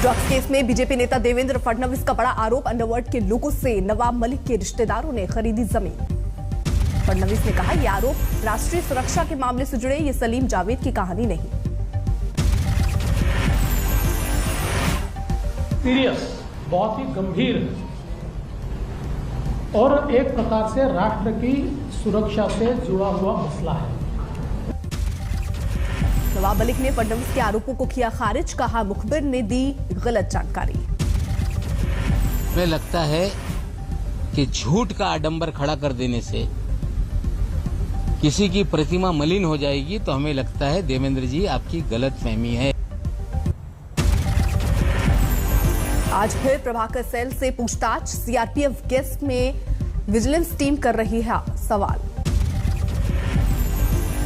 Drugs case में BJP नेता देवेंद्र फडणवीस का बड़ा आरोप, अंडरवर्ल्ड के लोगों से नवाब मलिक के रिश्तेदारों ने खरीदी जमीन। फडणवीस ने कहा, यह आरोप राष्ट्रीय सुरक्षा के मामले से जुड़े, ये सलीम जावेद की कहानी नहीं। सीरियस, बहुत ही गंभीर और एक प्रकार से राष्ट्र की सुरक्षा से जुड़ा हुआ मसला है। नवाब मलिक ने फडणवीस के आरोपों को किया खारिज, कहा मुखबिर ने दी गलत जानकारी। हमें लगता है कि झूठ का आडंबर खड़ा कर देने से किसी की प्रतिमा मलिन हो जाएगी, तो हमें लगता है देवेंद्र जी आपकी गलतफहमी है। आज फिर प्रभाकर सेल से पूछताछ, सीआरपीएफ गेस्ट में विजिलेंस टीम कर रही है सवाल।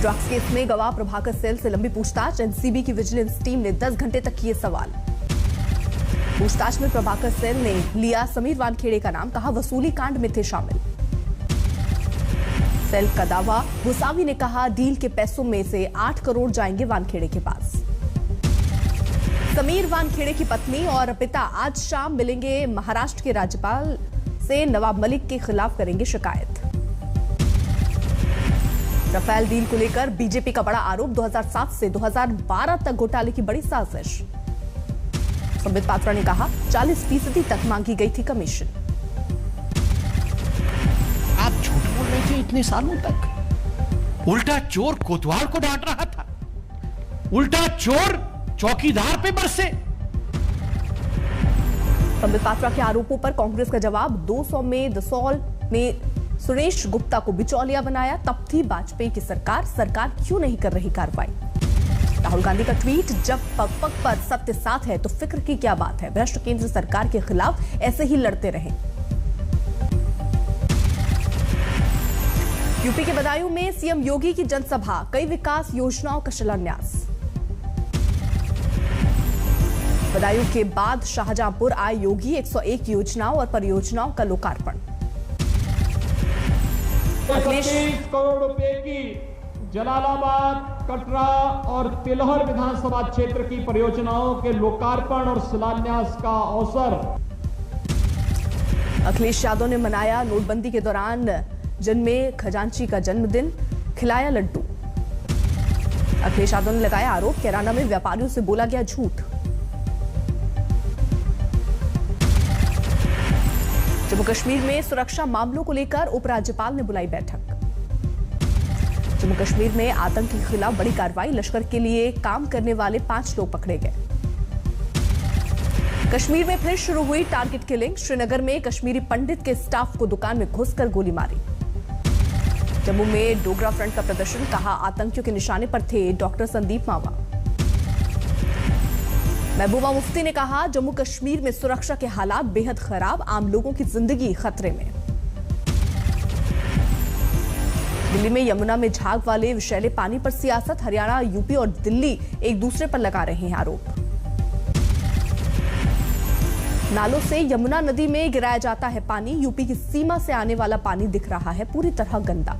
ड्रग्स केस में गवाह प्रभाकर सेल से लंबी पूछताछ, एनसीबी की विजिलेंस टीम ने 10 घंटे तक किए सवाल। पूछताछ में प्रभाकर सेल ने लिया समीर वानखेड़े का नाम, कहा वसूली कांड में थे शामिल। सेल का दावा, गोसावी ने कहा डील के पैसों में से 8 करोड़ जाएंगे वानखेड़े के पास। समीर वानखेड़े की पत्नी और पिता आज शाम मिलेंगे महाराष्ट्र के राज्यपाल से, नवाब मलिक के खिलाफ करेंगे शिकायत। राफेल डील को लेकर बीजेपी का बड़ा आरोप, 2007 से 2012 तक घोटाले की बड़ी साजिश। संबित पात्रा ने कहा 40% तक मांगी गई थी कमीशन। आप झूठ बोल रहे थे इतने सालों तक। उल्टा चोर कोतवाल को डांट रहा था, उल्टा चोर चौकीदार पे बरसे। संबित पात्रा के आरोपों पर कांग्रेस का जवाब, 200 में दसौल ने सुरेश गुप्ता को बिचौलिया बनाया, तब थी वाजपेयी की सरकार क्यों नहीं कर रही कार्रवाई। राहुल गांधी का ट्वीट, जब पग पग पर सत्य साथ है तो फिक्र की क्या बात है, भ्रष्ट केंद्र सरकार के खिलाफ ऐसे ही लड़ते रहें। यूपी के बदायूं में सीएम योगी की जनसभा, कई विकास योजनाओं का शिलान्यास। बदायूं के बाद शाहजहांपुर आए योगी, 101 योजनाओं और परियोजनाओं का लोकार्पण। 25 करोड़ रुपए की जलालाबाद, कटरा और तिलहर विधानसभा क्षेत्र की परियोजनाओं के लोकार्पण और शिलान्यास का अवसर। अखिलेश यादव ने मनाया नोटबंदी के दौरान जन्मे खजांची का जन्मदिन, खिलाया लड्डू। अखिलेश यादव ने लगाया आरोप, कैराना में व्यापारियों से बोला गया झूठ। जम्मू कश्मीर में सुरक्षा मामलों को लेकर उपराज्यपाल ने बुलाई बैठक। जम्मू कश्मीर में आतंक के खिलाफ बड़ी कार्रवाई, लश्कर के लिए काम करने वाले 5 लोग पकड़े गए। कश्मीर में फिर शुरू हुई टारगेट किलिंग, श्रीनगर में कश्मीरी पंडित के स्टाफ को दुकान में घुसकर गोली मारी। जम्मू में डोगरा फ्रंट का प्रदर्शन, कहा आतंकियों के निशाने पर थे डॉक्टर संदीप मावा। महबूबा मुफ्ती ने कहा जम्मू कश्मीर में सुरक्षा के हालात बेहद खराब, आम लोगों की जिंदगी खतरे में। दिल्ली में यमुना में झाग वाले विषैले पानी पर सियासत, हरियाणा, यूपी और दिल्ली एक दूसरे पर लगा रहे हैं आरोप। नालों से यमुना नदी में गिराया जाता है पानी, यूपी की सीमा से आने वाला पानी दिख रहा है पूरी तरह गंदा।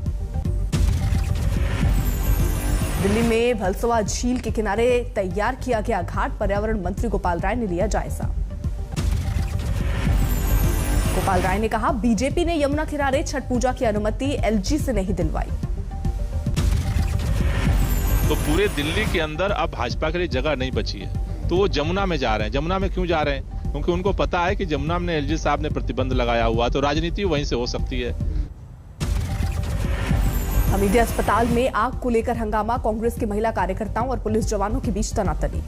दिल्ली में भलसवा झील के किनारे तैयार किया गया घाट, पर्यावरण मंत्री गोपाल राय ने लिया जायजा। गोपाल राय ने कहा बीजेपी ने यमुना किनारे छठ पूजा की अनुमति एलजी से नहीं दिलवाई। तो पूरे दिल्ली के अंदर अब भाजपा के लिए जगह नहीं बची है, तो वो जमुना में जा रहे हैं। जमुना में क्यों जा रहे हैं? क्योंकि उनको पता है कि जमुना में एलजी साहब ने प्रतिबंध लगाया हुआ, तो राजनीति वहीं से हो सकती है। हमीदिया अस्पताल में आग को लेकर हंगामा, कांग्रेस के महिला कार्यकर्ताओं और पुलिस जवानों के बीच तनातनी।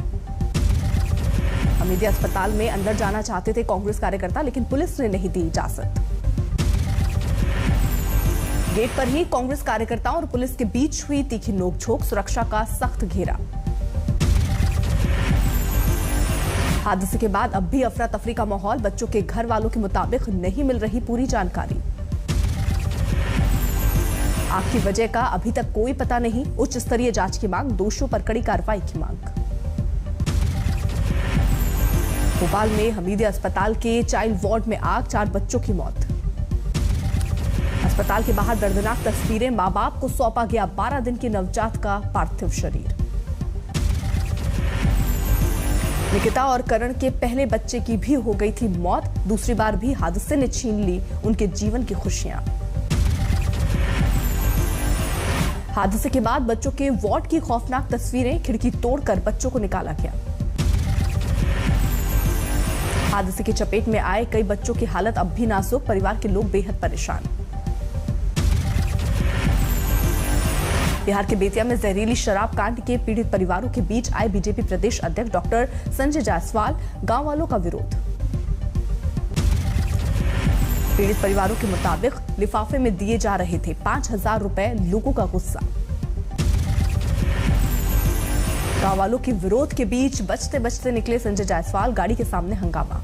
हमीदिया अस्पताल में अंदर जाना चाहते थे कांग्रेस कार्यकर्ता, लेकिन पुलिस ने नहीं दी इजाजत। गेट पर ही कांग्रेस कार्यकर्ताओं और पुलिस के बीच हुई तीखी नोकझोंक, सुरक्षा का सख्त घेरा। हादसे के बाद अब भी अफरा तफरी का माहौल, बच्चों के घर वालों के मुताबिक नहीं मिल रही पूरी जानकारी। आग की वजह का अभी तक कोई पता नहीं, उच्च स्तरीय जांच की मांग, दोषियों पर कड़ी कार्रवाई की मांग। भोपाल में हमीदिया अस्पताल के चाइल्ड वार्ड में आग, 4 बच्चों की मौत। अस्पताल के बाहर दर्दनाक तस्वीरें, मां बाप को सौंपा गया 12 दिन के नवजात का पार्थिव शरीर। निकिता और करण के पहले बच्चे की भी हो गई थी मौत। दूसरी बार भी हादसे ने छीन ली उनके जीवन की खुशियां। हादसे के बाद बच्चों के वार्ड की खौफनाक तस्वीरें, खिड़की तोड़कर बच्चों को निकाला गया। हादसे की चपेट में आए कई बच्चों की हालत अब भी नाजुक, परिवार के लोग बेहद परेशान। बिहार के बेतिया में जहरीली शराब कांड के पीड़ित परिवारों के बीच आए बीजेपी प्रदेश अध्यक्ष डॉक्टर संजय जायसवाल, गांव वालों का विरोध। पीड़ित परिवारों के मुताबिक लिफाफे में दिए जा रहे थे 5,000 रुपए, लोगों का गुस्सा। गांव वालों के विरोध के बीच बचते बचते निकले संजय जायसवाल, गाड़ी के सामने हंगामा।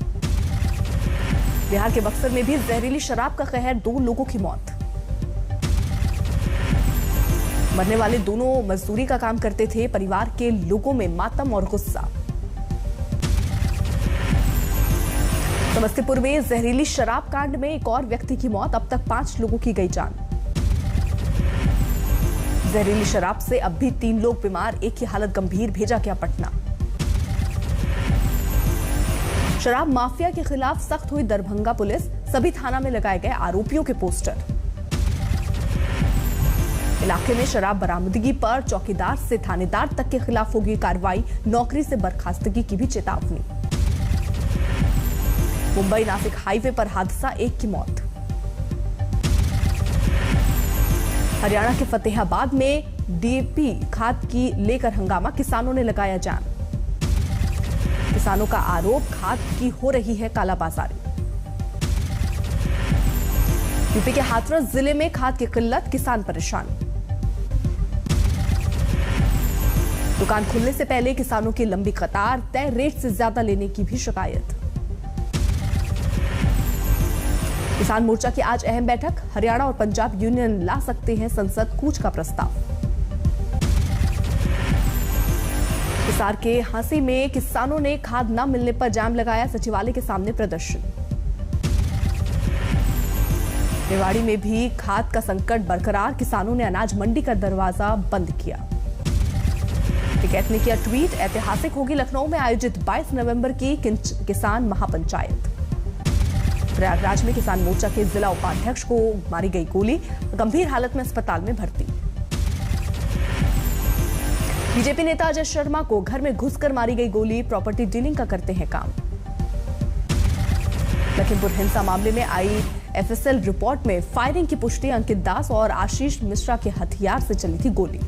बिहार के बक्सर में भी जहरीली शराब का कहर, 2 लोगों की मौत। मरने वाले दोनों मजदूरी का काम करते थे, परिवार के लोगों में मातम और गुस्सा। समस्तीपुर में जहरीली शराब कांड में एक और व्यक्ति की मौत, अब तक 5 लोगों की गई जान। जहरीली शराब से अब भी 3 लोग बीमार, एक की हालत गंभीर, भेजा गया पटना। शराब माफिया के खिलाफ सख्त हुई दरभंगा पुलिस, सभी थाना में लगाए गए आरोपियों के पोस्टर। इलाके में शराब बरामदगी पर चौकीदार से थानेदार तक के खिलाफ होगी कार्रवाई, नौकरी से बर्खास्तगी की भी चेतावनी। मुंबई नासिक हाईवे पर हादसा, 1 की मौत। हरियाणा के फतेहाबाद में डीएपी खाद की लेकर हंगामा, किसानों ने लगाया जाम। किसानों का आरोप, खाद की हो रही है कालाबाजारी। यूपी के हाथरस जिले में खाद की किल्लत, किसान परेशान। दुकान खुलने से पहले किसानों की लंबी कतार, तय रेट से ज्यादा लेने की भी शिकायत। किसान मोर्चा की आज अहम बैठक, हरियाणा और पंजाब यूनियन ला सकते हैं संसद कूच का प्रस्ताव। हिसार के हांसी में किसानों ने खाद न मिलने पर जाम लगाया, सचिवालय के सामने प्रदर्शन। रेवाड़ी में भी खाद का संकट बरकरार, किसानों ने अनाज मंडी का दरवाजा बंद किया। टिकैत ने किया ट्वीट, ऐतिहासिक होगी लखनऊ में आयोजित 22 नवंबर की किसान महापंचायत। प्रयागराज में किसान मोर्चा के जिला उपाध्यक्ष को मारी गई गोली, गंभीर हालत में अस्पताल में भर्ती। बीजेपी नेता अजय शर्मा को घर में घुसकर मारी गई गोली, प्रॉपर्टी डीलिंग का करते हैं काम। लखीमपुर हिंसा मामले में आई एफएसएल रिपोर्ट में फायरिंग की पुष्टि, अंकित दास और आशीष मिश्रा के हथियार से चली थी गोली।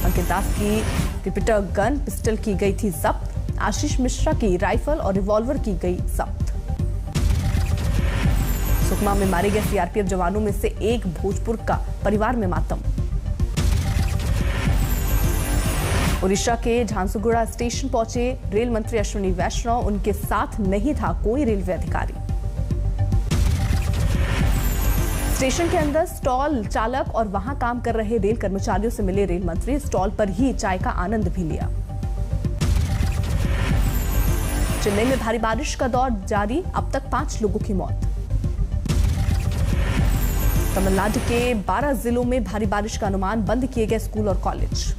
अंकित दास की रिपीटर गन पिस्टल की गई थी जब्त, आशीष मिश्रा की राइफल और रिवॉल्वर की गई जब्त। सुकमा में मारे गए सीआरपीएफ जवानों में से एक भोजपुर का, परिवार में मातम। ओडिशा के झांसुगुड़ा स्टेशन पहुंचे रेल मंत्री अश्विनी वैष्णव, उनके साथ नहीं था कोई रेलवे अधिकारी। स्टेशन के अंदर स्टॉल चालक और वहां काम कर रहे रेल कर्मचारियों से मिले रेल मंत्री, स्टॉल पर ही चाय का आनंद भी लिया। चेन्नई में भारी बारिश का दौर जारी, अब तक 5 लोगों की मौत। तमिलनाडु के 12 जिलों में भारी बारिश का अनुमान, बंद किए गए स्कूल और कॉलेज।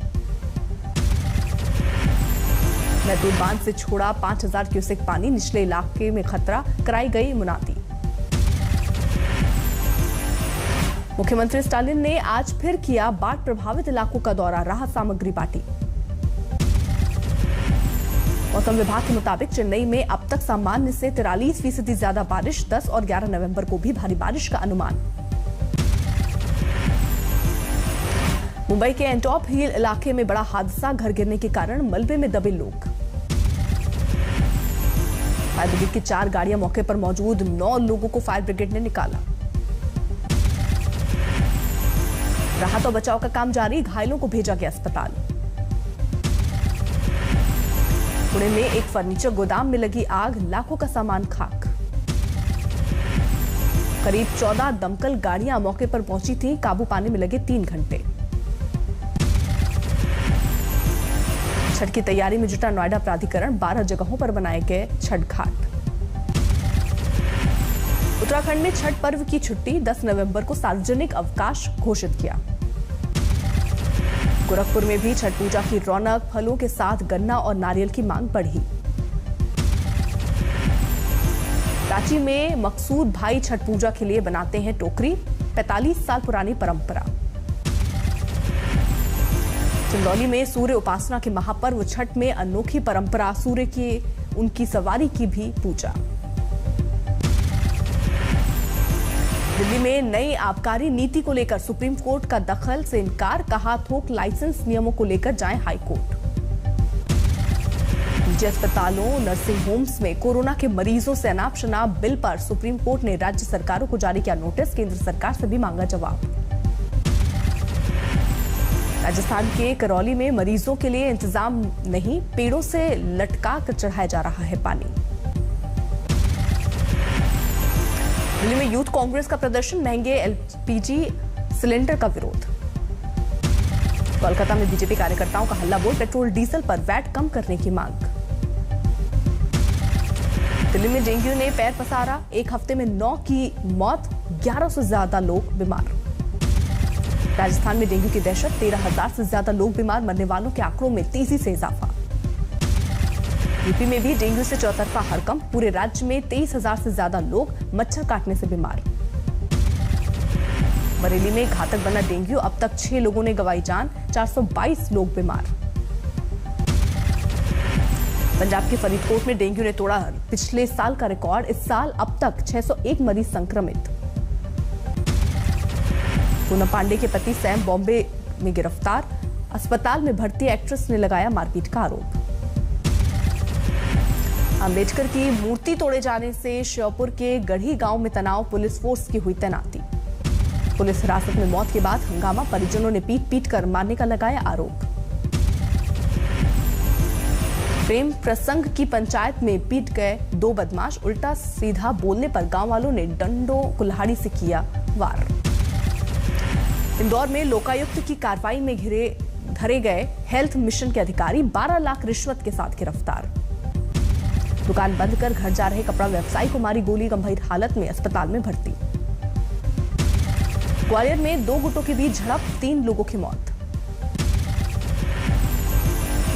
मैसूर बांध से छोड़ा 5,000 क्यूसेक पानी, निचले इलाके में खतरा, कराई गई मुनादी। मुख्यमंत्री स्टालिन ने आज फिर किया बाढ़ प्रभावित इलाकों का दौरा, राहत सामग्री बांटी। मौसम विभाग के मुताबिक चेन्नई में अब तक सामान्य से 43% ज्यादा बारिश, 10 और 11 नवंबर को भी भारी बारिश का अनुमान। मुंबई के एंटॉप हिल इलाके में बड़ा हादसा, घर गिरने के कारण मलबे में दबे लोग। फायर ब्रिगेड की 4 गाड़ियां मौके पर मौजूद, 9 लोगों को फायर ब्रिगेड ने निकाला। राहत और बचाव का काम जारी, घायलों को भेजा गया अस्पताल। पुणे में एक फर्नीचर गोदाम में लगी आग, लाखों का सामान खाक। करीब 14 दमकल गाड़ियां मौके पर पहुंची थीं, काबू पाने में लगे 3 घंटे। छठ की तैयारी में जुटा नोएडा प्राधिकरण, 12 जगहों पर बनाए गए छठ घाट। उत्तराखंड में छठ पर्व की छुट्टी, 10 नवंबर को सार्वजनिक अवकाश घोषित किया। गोरखपुर में भी छठ पूजा की रौनक, फलों के साथ गन्ना और नारियल की मांग बढ़ी। रांची में मकसूद भाई छठ पूजा के लिए बनाते हैं टोकरी, 45 साल पुरानी परंपरा। चंदौली में सूर्य उपासना के महापर्व छठ में अनोखी परंपरा, सूर्य की उनकी सवारी की भी पूजा। दिल्ली में नई आबकारी नीति को लेकर सुप्रीम कोर्ट का दखल से इनकार, कहा थोक लाइसेंस नियमों को लेकर जाएं हाई कोर्ट। निजी अस्पतालों, नर्सिंग होम्स में कोरोना के मरीजों से अनाप शनाप बिल पर सुप्रीम कोर्ट ने राज्य सरकारों को जारी किया नोटिस, केंद्र सरकार से भी मांगा जवाब। राजस्थान के करौली में मरीजों के लिए इंतजाम नहीं, पेड़ों से लटका कर चढ़ाया जा रहा है पानी। दिल्ली में यूथ कांग्रेस का प्रदर्शन, महंगे एलपीजी सिलेंडर का विरोध। कोलकाता में बीजेपी कार्यकर्ताओं का हल्ला बोल, पेट्रोल डीजल पर वैट कम करने की मांग। दिल्ली में डेंगू ने पैर पसारा, एक हफ्ते में 9 की मौत, 1100 से ज्यादा लोग बीमार। राजस्थान में डेंगू की दहशत, 13,000 से ज्यादा लोग बीमार, मरने वालों के आंकड़ों में तेजी से इजाफा। यूपी में भी डेंगू से चौतरफा हड़कंप, पूरे राज्य में 23,000 से ज्यादा लोग मच्छर काटने से बीमार। बरेली में घातक बना डेंगू, अब तक 6 लोगों ने गंवाई जान, 422 लोग बीमार। पंजाब के फरीदकोट में डेंगू ने तोड़ा पिछले साल का रिकॉर्ड, इस साल अब तक 601 मरीज संक्रमित। पूनम पांडे के पति सैम बॉम्बे में गिरफ्तार, अस्पताल में भर्ती एक्ट्रेस ने लगाया मारपीट का आरोप। अंबेडकर की मूर्ति तोड़े जाने से श्योपुर के गढ़ी गांव में तनाव, पुलिस फोर्स की हुई तैनाती। पुलिस हिरासत में मौत के बाद हंगामा, परिजनों ने पीट कर मारने का लगाया आरोप। प्रेम प्रसंग की पंचायत में पीट गए 2 बदमाश, उल्टा सीधा बोलने पर गांव वालों ने डंडों कुल्हाड़ी से किया वार। इंदौर में लोकायुक्त की कार्रवाई में धरे गए हेल्थ मिशन के अधिकारी, 12 लाख रिश्वत के साथ गिरफ्तार। दुकान बंद कर घर जा रहे कपड़ा व्यवसायी को मारी गोली, गंभीर हालत में अस्पताल में भर्ती। ग्वालियर में 2 गुटों के बीच झड़प, 3 लोगों की मौत।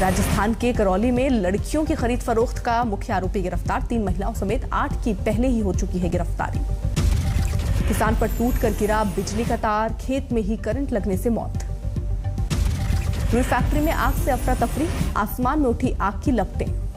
राजस्थान के करौली में लड़कियों की खरीद फरोख्त का मुख्य आरोपी गिरफ्तार, 3 महिलाओं समेत 8 की पहले ही हो चुकी है गिरफ्तारी। किसान पर टूटकर गिरा बिजली का तार, खेत में ही करंट लगने से मौत। रुई फैक्ट्री में आग से अफरा तफरी, आसमान में उठी आग की लपटें।